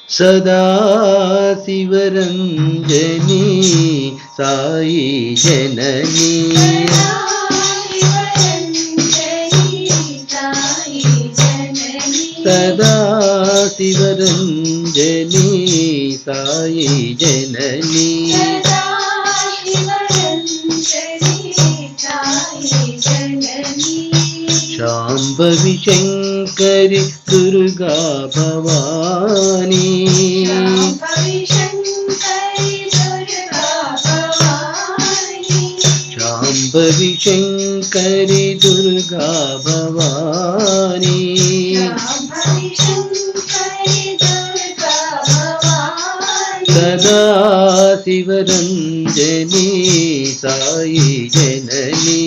सदा शिवरंजनी साई जननी सदा शिवरंजनी साई जननी शांभवी शंकरी दुर्गा भवानी शांभवी शंकरी दुर्गा भवानी सदा शिवरंजनी साई जननी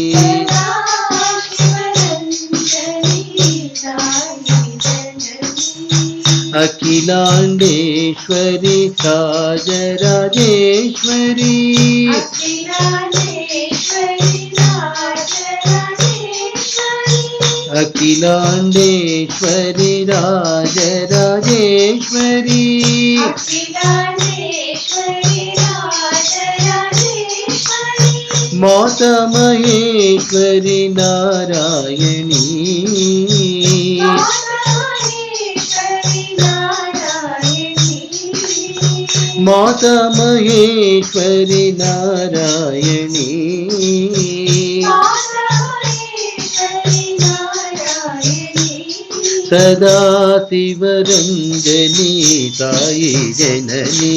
अखिलांडेश्वरी राजराजेश्वरी अखिलांडेश्वरी राजराजेश्वरी माता महेश्वरी नारायणी माता महेश्वरी नारायणी सदा शिवरंजनी साई जननी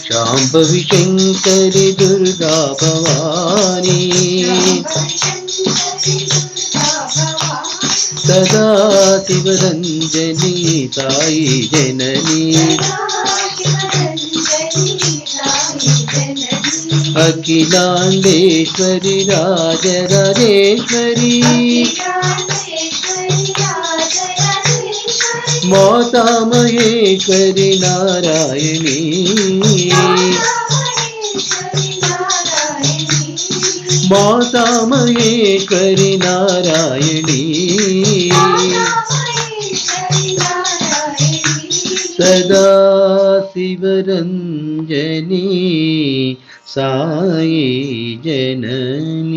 शांभवी शंकरी दुर्गा भवानी सदा शिवरंजनी साई जननी अखिलांडेश्वरी राजराजेश्वरी माता महेश्वरी नारायणी माता महेश्वरी नारायणी सदा शिवरंजनी साई जननी।